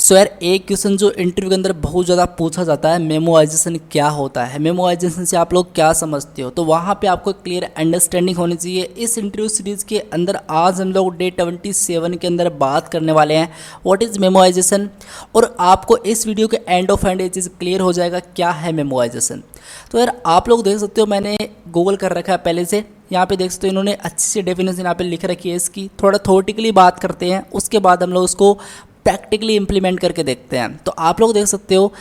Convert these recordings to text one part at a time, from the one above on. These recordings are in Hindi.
सो यार एक क्वेश्चन जो इंटरव्यू के अंदर बहुत ज़्यादा पूछा जाता है, मेमोराइजेशन क्या होता है, मेमोराइजेशन से आप लोग क्या समझते हो, तो वहाँ पे आपको क्लियर अंडरस्टैंडिंग होनी चाहिए। इस इंटरव्यू सीरीज़ के अंदर आज हम लोग डे 27 के अंदर बात करने वाले हैं व्हाट इज़ मेमोराइजेशन, और आपको इस वीडियो के एंड ऑफ एंड ये चीज़ क्लियर हो जाएगा क्या है मेमोराइजेशन। तो यार आप लोग देख सकते हो, मैंने गूगल कर रखा है पहले से, यहाँ पे देख सकते हो इन्होंने अच्छी सी डेफिनेशन यहाँ पे लिख रखी है इसकी। थोड़ा थ्योरेटिकली बात करते हैं, उसके बाद हम लोग उसको प्रैक्टिकली इम्प्लीमेंट करके देखते हैं। तो आप लोग देख सकते हो,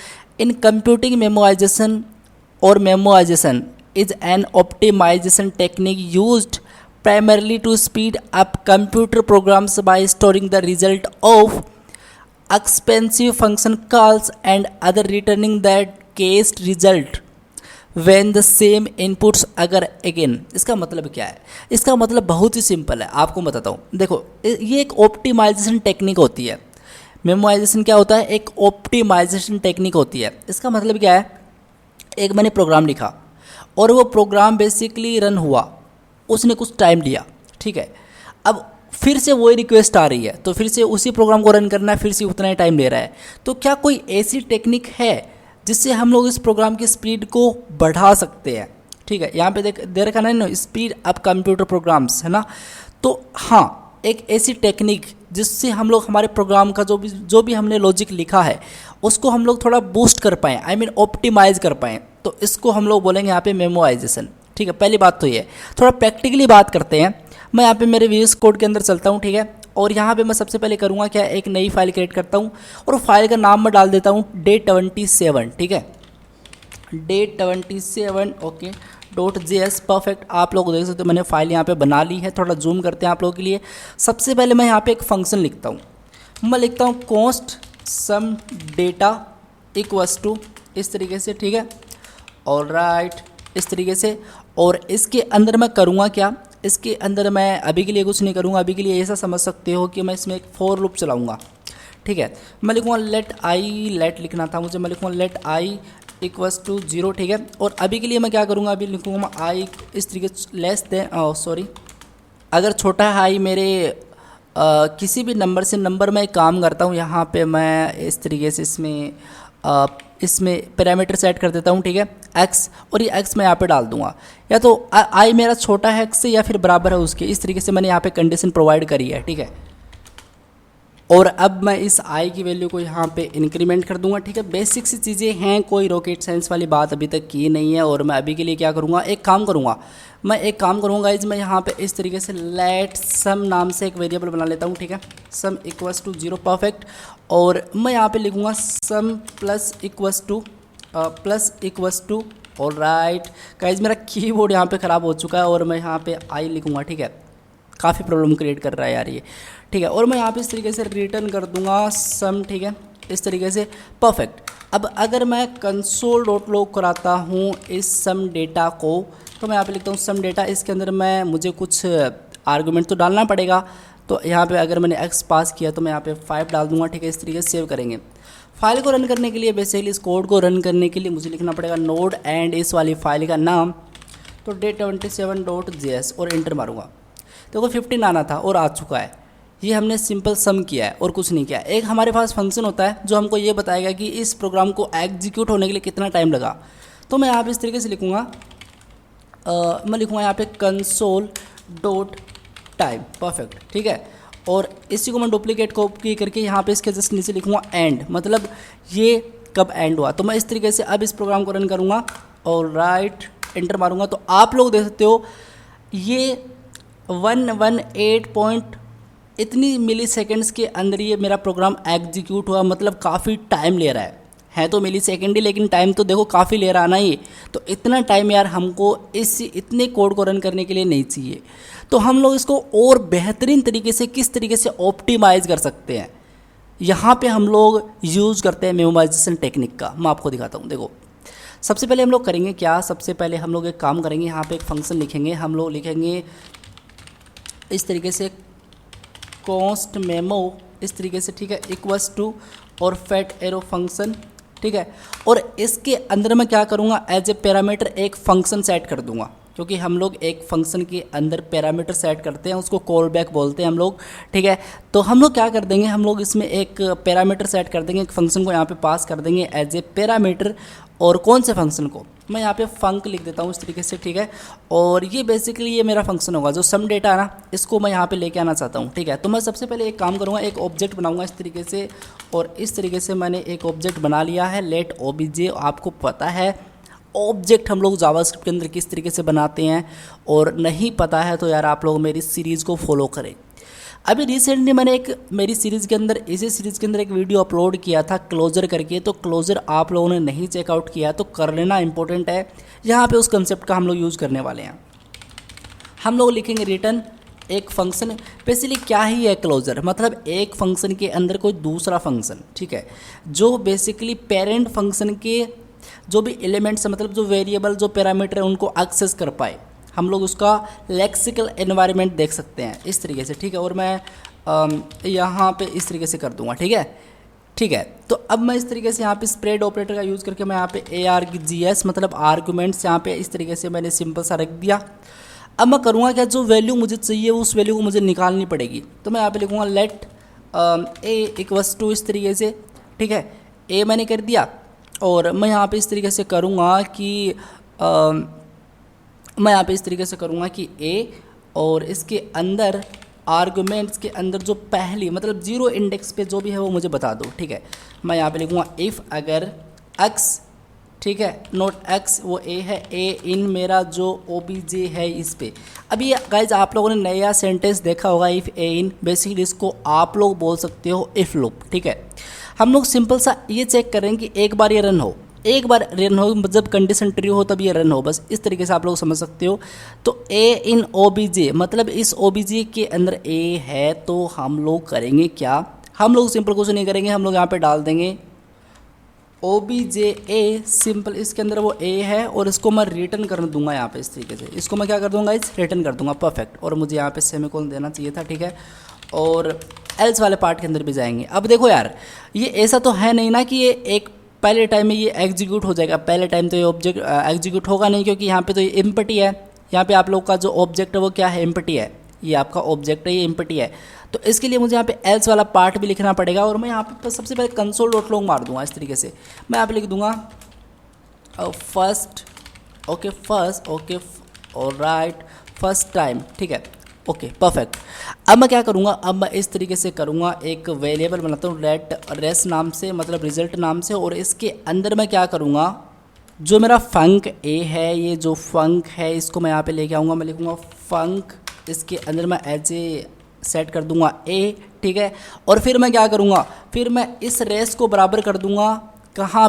इन कंप्यूटिंग मेमोराइजेशन और memorization is an optimization technique used primarily to speed up computer programs by storing the result of expensive function calls and other returning that cached result when the same inputs अगर again। इसका मतलब क्या है? इसका मतलब बहुत ही सिंपल है, आपको बताता हूँ। देखो ये एक ऑप्टिमाइजेशन टेक्निक होती है। मेमोराइजेशन क्या होता है? एक ऑप्टिमाइजेशन टेक्निक होती है। इसका मतलब क्या है? एक मैंने प्रोग्राम लिखा और वो प्रोग्राम बेसिकली रन हुआ, उसने कुछ टाइम लिया, ठीक है। अब फिर से वही रिक्वेस्ट आ रही है, तो फिर से उसी प्रोग्राम को रन करना है, फिर से उतना ही टाइम ले रहा है। तो क्या कोई ऐसी टेक्निक है जिससे हम लोग इस प्रोग्राम की स्पीड को बढ़ा सकते हैं? ठीक है, यहाँ पे दे रखा ना स्पीड अप कंप्यूटर प्रोग्राम्स, है ना। तो हाँ, एक ऐसी टेक्निक जिससे हम लोग हमारे प्रोग्राम का जो भी हमने लॉजिक लिखा है उसको हम लोग थोड़ा बूस्ट कर पाएँ, आई मीन ऑप्टिमाइज कर पाएँ, तो इसको हम लोग बोलेंगे यहाँ पे मेमोराइजेशन। ठीक है, पहली बात तो ये है। थोड़ा प्रैक्टिकली बात करते हैं। मैं यहाँ पे मेरे VS कोड के अंदर चलता हूँ, ठीक है, और यहाँ पे मैं सबसे पहले करूँगा क्या, एक नई फाइल क्रिएट करता हूँ और फाइल का नाम मैं डाल देता हूँ डे 27, ठीक है, डे 27 ओके .js। परफेक्ट, आप लोग देख सकते हो मैंने फाइल यहाँ पे बना ली है। थोड़ा जूम करते हैं आप लोगों के लिए। सबसे पहले मैं यहाँ पे एक फंक्शन लिखता हूँ, मैं लिखता हूँ const some data equals to, इस तरीके से, ठीक है, और राइट इस तरीके से। और इसके अंदर मैं करूँगा क्या, इसके अंदर मैं अभी के लिए कुछ नहीं करूँगा। अभी के लिए ऐसा समझ सकते हो कि मैं इसमें एक फॉर लूप चलाऊँगा, ठीक है। मैं लिखूँगा लेट लिखना था मुझे, मैं लिखूँगा लेट आई इक्वल्स टू 0, ठीक है। और अभी के लिए मैं क्या करूँगा, अभी लिखूँगा आई इस तरीके से लेस देन सॉरी, अगर छोटा है आई मेरे किसी भी नंबर से, नंबर में काम करता हूँ यहाँ पे मैं इस तरीके से इसमें पैरामीटर सेट कर देता हूँ, ठीक है, x, और ये x मैं यहाँ पे डाल दूंगा, या तो i मेरा छोटा है x से या फिर बराबर है उसके। इस तरीके से मैंने यहाँ पे कंडीशन प्रोवाइड करी है, ठीक है। और अब मैं इस i की वैल्यू को यहाँ पे इंक्रीमेंट कर दूंगा, ठीक है। बेसिक सी चीज़ें हैं, कोई रॉकेट साइंस वाली बात अभी तक की नहीं है। और मैं अभी के लिए क्या करूँगा, एक काम करूँगा इस मैं यहाँ पे इस तरीके से लेट सम नाम से एक वेरिएबल बना लेता हूँ, ठीक है, सम इक्वल्स टू 0, परफेक्ट। और मैं यहाँ पे लिखूँगा सम प्लस इक्वल्स टू और राइट। गाइस मेरा कीबोर्ड यहाँ पे ख़राब हो चुका है और मैं यहाँ पे आई लिखूँगा, ठीक है, काफ़ी प्रॉब्लम क्रिएट कर रहा है यार ये, ठीक है। और मैं यहाँ पे इस तरीके से रिटर्न कर दूंगा सम, ठीक है, इस तरीके से, परफेक्ट। अब अगर मैं console.log कराता हूँ इस सम डेटा को, तो मैं यहाँ पे लिखता हूँ सम डेटा। इसके अंदर मुझे कुछ आर्गूमेंट तो डालना पड़ेगा, तो यहाँ पे अगर मैंने x पास किया तो मैं यहाँ पे 5 डाल दूंगा, ठीक है। इस तरीके से सेव करेंगे। फाइल को रन करने के लिए, बेसिकली इस कोड को रन करने के लिए मुझे लिखना पड़ेगा नोड एंड इस वाली फाइल का नाम, तो डे 27.js और एंटर मारूंगा। देखो 15 आना था और आ चुका है। ये हमने सिंपल सम किया है और कुछ नहीं किया। एक हमारे पास फंक्शन होता है जो हमको ये बताएगा कि इस प्रोग्राम को एग्जीक्यूट होने के लिए कितना टाइम लगा। तो मैं यहाँ पे इस तरीके से लिखूँगा, मैं लिखूँगा यहाँ पे कंसोल डॉट टाइम, परफेक्ट, ठीक है। और इसी को मैं डुप्लीकेट कॉपी करके यहाँ पे इसके जस्ट नीचे लिखूँगा एंड, मतलब ये कब एंड हुआ। तो मैं इस तरीके से अब इस प्रोग्राम को रन करूँगा और राइट एंटर मारूँगा। तो आप लोग देख सकते हो ये 118 इतनी मिली सेकेंड्स के अंदर ये मेरा प्रोग्राम एग्जीक्यूट हुआ। मतलब काफ़ी टाइम ले रहा है तो मिली सेकेंड ही, लेकिन टाइम तो देखो काफ़ी ले रहा ना ये। तो इतना टाइम यार हमको इतने कोड को रन करने के लिए नहीं चाहिए। तो हम लोग इसको और बेहतरीन तरीके से किस तरीके से ऑप्टिमाइज़ कर सकते हैं, यहाँ पे हम लोग यूज़ करते हैं मेमोराइजेशन टेक्निक का। मैं आपको दिखाता हूँ। देखो सबसे पहले हम लोग करेंगे क्या, सबसे पहले हम लोग एक काम करेंगे, यहाँ पे एक फंक्शन लिखेंगे। हम लोग लिखेंगे इस तरीके से कॉन्स्ट मेमो, इस तरीके से, ठीक है, इक्वल्स टू और फैट एरो फंक्शन, ठीक है। और इसके अंदर मैं क्या करूँगा, एज ए पैरामीटर एक फंक्शन सेट कर दूँगा, क्योंकि हम लोग एक फंक्शन के अंदर पैरामीटर सेट करते हैं, उसको कॉल बैक बोलते हैं हम लोग, ठीक है। तो हम लोग क्या कर देंगे, हम लोग इसमें एक पैरामीटर सेट कर देंगे, एक फंक्शन को यहाँ पे पास कर देंगे एज ए पैरामीटर। और कौन से फंक्शन को, मैं यहाँ पे फंक लिख देता हूँ इस तरीके से, ठीक है। और ये बेसिकली ये मेरा फंक्शन होगा, जो सम डेटा है ना, इसको मैं यहाँ पे लेके आना चाहता हूँ, ठीक है। तो मैं सबसे पहले एक काम करूँगा, एक ऑब्जेक्ट बनाऊँगा इस तरीके से, और इस तरीके से मैंने एक ऑब्जेक्ट बना लिया है, लेट ओबीजे। आपको पता है ऑब्जेक्ट हम लोग जावास्क्रिप्ट के अंदर किस तरीके से बनाते हैं, और नहीं पता है तो यार आप लोग मेरी सीरीज़ को फॉलो करें। अभी रिसेंटली मैंने एक मेरी सीरीज़ के अंदर, इसी सीरीज़ के अंदर एक वीडियो अपलोड किया था क्लोजर करके, तो क्लोजर आप लोगों ने नहीं चेकआउट किया तो कर लेना, इंपॉर्टेंट है। यहाँ पे उस कंसेप्ट का हम लोग यूज़ करने वाले हैं। हम लोग लिखेंगे रिटर्न एक फंक्शन। बेसिकली क्या ही है क्लोजर, मतलब एक फंक्शन के अंदर कोई दूसरा फंक्शन, ठीक है, जो बेसिकली पेरेंट फंक्शन के जो भी एलिमेंट्स है, मतलब जो वेरिएबल, जो पैरामीटर है, उनको एक्सेस कर पाए। हम लोग उसका लेक्सिकल एनवायरनमेंट देख सकते हैं इस तरीके से, ठीक है। और मैं यहाँ पे इस तरीके से कर दूंगा, ठीक है, ठीक है। तो अब मैं इस तरीके से यहाँ पे स्प्रेड ऑपरेटर का यूज़ करके मैं यहाँ पे ARGS मतलब आर्गूमेंट्स यहाँ पे इस तरीके से मैंने सिंपल सा रख दिया। अब मैं करूँगा क्या, जो वैल्यू मुझे चाहिए उस वैल्यू को मुझे निकालनी पड़ेगी। तो मैं यहाँ पे लिखूँगा लेट A इक्वल्स टू इस तरीके से, ठीक है, A मैंने कर दिया। और मैं यहाँ पे इस तरीके से करूँगा कि मैं यहाँ पे इस तरीके से करूँगा कि A, और इसके अंदर आर्गुमेंट्स के अंदर जो पहली मतलब जीरो इंडेक्स पे जो भी है वो मुझे बता दो, ठीक है। मैं यहाँ पे लिखूँगा इफ़ अगर x, ठीक है, नोट x वो A है, A इन मेरा जो OBJ है इस पे। अभी गाइज आप लोगों ने नया सेंटेंस देखा होगा, इफ़ A इन, बेसिकली इसको आप लोग बोल सकते हो इफ़ लूप, ठीक है। हम लोग सिंपल सा ये चेक करें कि एक बार ये रन हो, एक बार रन हो, जब कंडीशन ट्रू हो तब ये रन हो, बस इस तरीके से आप लोग समझ सकते हो। तो A इन OBJ मतलब इस OBJ के अंदर A है, तो हम लोग करेंगे क्या, हम लोग सिंपल कुछ नहीं करेंगे, हम लोग यहाँ पे डाल देंगे OBJ A सिंपल, इसके अंदर वो A है, और इसको मैं रिटर्न कर दूंगा यहाँ पे इस तरीके से, इसको मैं क्या कर दूंगा, इस रिटर्न कर दूंगा, परफेक्ट। और मुझे यहाँ पे सेमीकोलन देना चाहिए था, ठीक है। और एल्स वाले पार्ट के अंदर भी जाएंगे। अब देखो यार, ये ऐसा तो है नहीं ना कि ये एक पहले टाइम में ये एग्जीक्यूट हो जाएगा, पहले टाइम तो ये ऑब्जेक्ट एग्जीक्यूट होगा नहीं, क्योंकि यहाँ पे तो ये एम्प्टी है। यहाँ पे आप लोग का जो ऑब्जेक्ट है वो क्या है, एम्प्टी है, ये आपका ऑब्जेक्ट है, ये एम्प्टी है। तो इसके लिए मुझे यहाँ पे एल्स वाला पार्ट भी लिखना पड़ेगा, और मैं यहाँ पे सबसे पहले कंसोल डॉट लॉग मार दूंगा इस तरीके से। मैं यहाँ पे लिख दूंगा first, okay first, okay alright, first time, ठीक है, ओके परफेक्ट। अब मैं क्या करूँगा, अब मैं इस तरीके से करूँगा, एक वेरिएबल बनाता हूँ रेस नाम से, मतलब रिजल्ट नाम से, और इसके अंदर मैं क्या करूँगा, जो मेरा फंक A है, ये जो फंक है इसको मैं यहाँ पे लेके आऊँगा, मैं लिखूँगा फंक, इसके अंदर मैं एज ए सेट कर दूँगा A, ठीक है। और फिर मैं क्या करूँगा, फिर मैं इस रेस को बराबर कर दूँगा, कहाँ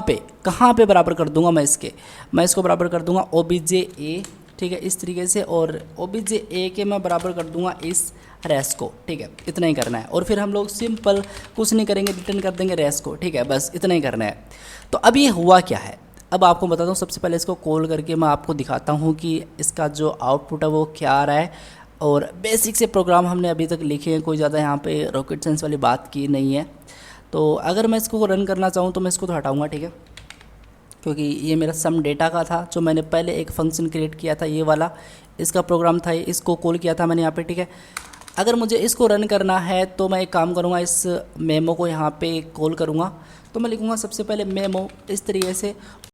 पे बराबर कर दूँगा, मैं इसको बराबर कर दूँगा OBJ A, ठीक है, इस तरीके से। और OBJ A के मैं बराबर कर दूंगा इस रेस को, ठीक है, इतना ही करना है। और फिर हम लोग सिंपल कुछ नहीं करेंगे, रिटर्न कर देंगे रेस को, ठीक है, बस इतना ही करना है। तो अब ये हुआ क्या है, अब आपको बताता हूँ। सबसे पहले इसको कॉल करके मैं आपको दिखाता हूँ कि इसका जो आउटपुट है वो क्या आ रहा है। और बेसिक से प्रोग्राम हमने अभी तक लिखे हैं, कोई ज़्यादा यहाँ पे रॉकेट साइंस वाली बात की नहीं है। तो अगर मैं इसको रन करना चाहूँ तो मैं इसको तो हटाऊँगा, ठीक है, क्योंकि ये मेरा सम डेटा का था, जो मैंने पहले एक फंक्शन क्रिएट किया था, ये वाला इसका प्रोग्राम था, इसको कॉल किया था मैंने यहाँ पे, ठीक है। अगर मुझे इसको रन करना है तो मैं एक काम करूँगा, इस मेमो को यहाँ पे कॉल करूँगा। तो मैं लिखूँगा सबसे पहले मेमो इस तरीके से,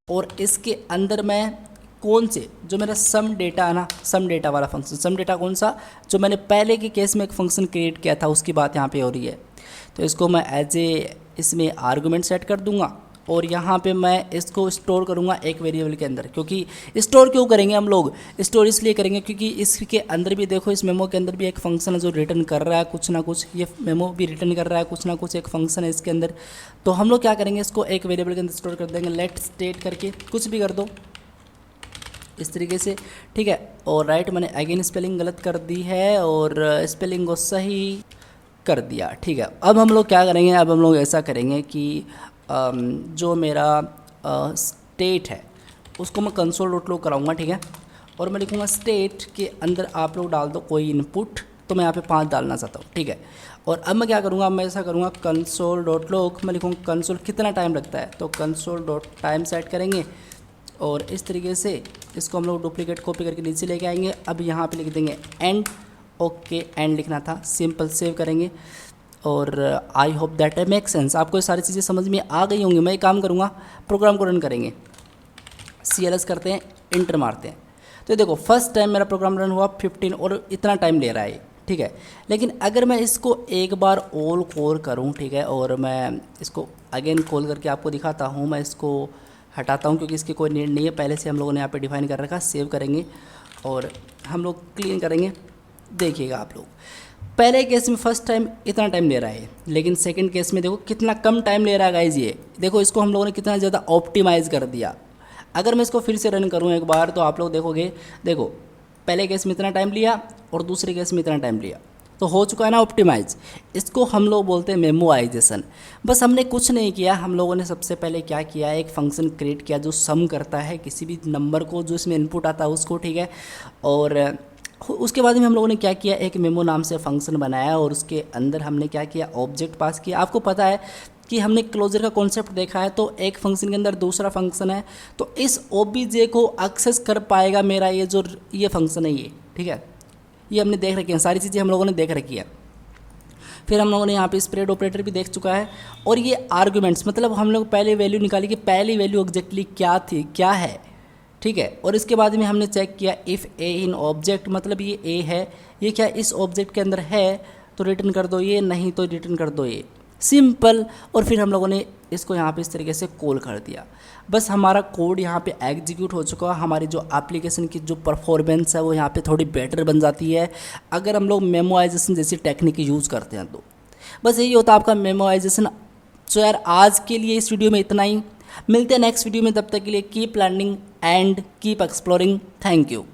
और इसके अंदर मैं कौन से, जो मेरा सम डेटा है ना, सम डेटा वाला फंक्शन, सम डेटा कौन सा, जो मैंने पहले के केस में एक फंक्शन क्रिएट किया था उसकी बात यहाँ पे हो रही है। तो इसको मैं एज ए इसमें आर्गूमेंट सेट कर दूँगा, और यहाँ पे मैं इसको स्टोर करूँगा एक वेरिएबल के अंदर। क्योंकि स्टोर क्यों करेंगे हम लोग, स्टोर इसलिए करेंगे क्योंकि इसके अंदर भी देखो, इस मेमो के अंदर भी एक फंक्शन है जो रिटर्न कर रहा है कुछ ना कुछ, ये मेमो भी रिटर्न कर रहा है कुछ ना कुछ, एक फंक्शन है इसके अंदर। तो हम लोग क्या करेंगे, इसको एक वेरिएबल के अंदर स्टोर कर देंगे, लेट स्टेट करके कुछ भी कर दो इस तरीके से, ठीक है। और राइट, मैंने अगेन स्पेलिंग गलत कर दी है और स्पेलिंग को सही कर दिया, ठीक है। अब हम लोग क्या करेंगे, अब हम लोग ऐसा करेंगे कि जो मेरा स्टेट है उसको मैं कंसोल डॉट लॉग कराऊंगा, ठीक है। और मैं लिखूँगा स्टेट के अंदर आप लोग डाल दो कोई इनपुट, तो मैं यहाँ पे 5 डालना चाहता हूँ, ठीक है। और अब मैं क्या करूँगा, मैं ऐसा करूँगा कंसोल डॉट लॉग, मैं लिखूँगा कंसोल कितना टाइम लगता है, तो कंसोल डॉट टाइम सेट करेंगे। और इस तरीके से इसको हम लोग डुप्लीकेट कॉपी करके नीचे लेके आएंगे। अब यहाँ पे लिख देंगे एंड, ओके एंड लिखना था, सिंपल सेव करेंगे। और I hope that make sense, आपको ये सारी चीज़ें समझ में आ गई होंगी। मैं एक काम करूँगा, प्रोग्राम को रन करेंगे, CLS करते हैं, इंटर मारते हैं। तो देखो फर्स्ट टाइम मेरा प्रोग्राम रन हुआ 15 और इतना टाइम ले रहा है, ठीक है। लेकिन अगर मैं इसको एक बार ऑल कॉल करूं, ठीक है, और मैं इसको अगेन कॉल करके आपको दिखाता हूं, मैं इसको हटाता हूं क्योंकि इसकी कोई नीड नहीं है, पहले से हम लोगों ने यहाँ पे डिफाइन कर रखा। सेव करेंगे और हम लोग क्लीन करेंगे। देखिएगा आप लोग, पहले केस में फर्स्ट टाइम इतना टाइम ले रहा है, लेकिन सेकंड केस में देखो कितना कम टाइम ले रहा है गाइज। ये देखो इसको हम लोगों ने कितना ज़्यादा ऑप्टिमाइज़ कर दिया। अगर मैं इसको फिर से रन करूँ एक बार तो आप लोग देखोगे, देखो पहले केस में इतना टाइम लिया और दूसरे केस में इतना टाइम लिया, तो हो चुका है ना ऑप्टिमाइज। इसको हम लोग बोलते हैं मेमोआइजेशन। बस हमने कुछ नहीं किया, हम लोगों ने सबसे पहले क्या किया, एक फंक्शन क्रिएट किया जो सम करता है किसी भी नंबर को जो इसमें इनपुट आता है उसको, ठीक है। और उसके बाद में हम लोगों ने क्या किया, एक मेमो नाम से फंक्शन बनाया और उसके अंदर हमने क्या किया, ऑब्जेक्ट पास किया। आपको पता है कि हमने क्लोजर का कॉन्सेप्ट देखा है, तो एक फंक्शन के अंदर दूसरा फंक्शन है, तो इस ओबीजे को एक्सेस कर पाएगा मेरा ये फंक्शन है ये, ठीक है। ये हमने देख रखी है, सारी चीज़ें हम लोगों ने देख रखी है। फिर हम लोगों ने यहाँ पे स्प्रेड ऑपरेटर भी देख चुका है। और ये आर्गुमेंट्स, मतलब हम लोग पहले वैल्यू निकाली कि पहली वैल्यू एग्जैक्टली क्या थी, क्या है, ठीक है। और इसके बाद में हमने चेक किया इफ़ ए इन ऑब्जेक्ट, मतलब ये ए है, ये क्या इस ऑब्जेक्ट के अंदर है तो रिटर्न कर दो ये, नहीं तो रिटर्न कर दो ये, सिंपल। और फिर हम लोगों ने इसको यहाँ पे इस तरीके से कॉल कर दिया। बस हमारा कोड यहाँ पे एग्जीक्यूट हो चुका है। हमारी जो एप्लीकेशन की जो परफॉर्मेंस है वो यहाँ पे थोड़ी बेटर बन जाती है अगर हम लोग मेमोआइजेशन जैसी टेक्निक यूज़ करते हैं। तो बस यही होता है आपका मेमोआइजेशन। सो यार आज के लिए इस वीडियो में इतना ही, मिलते हैं नेक्स्ट वीडियो में। तब तक के लिए keep learning and keep exploring. Thank you.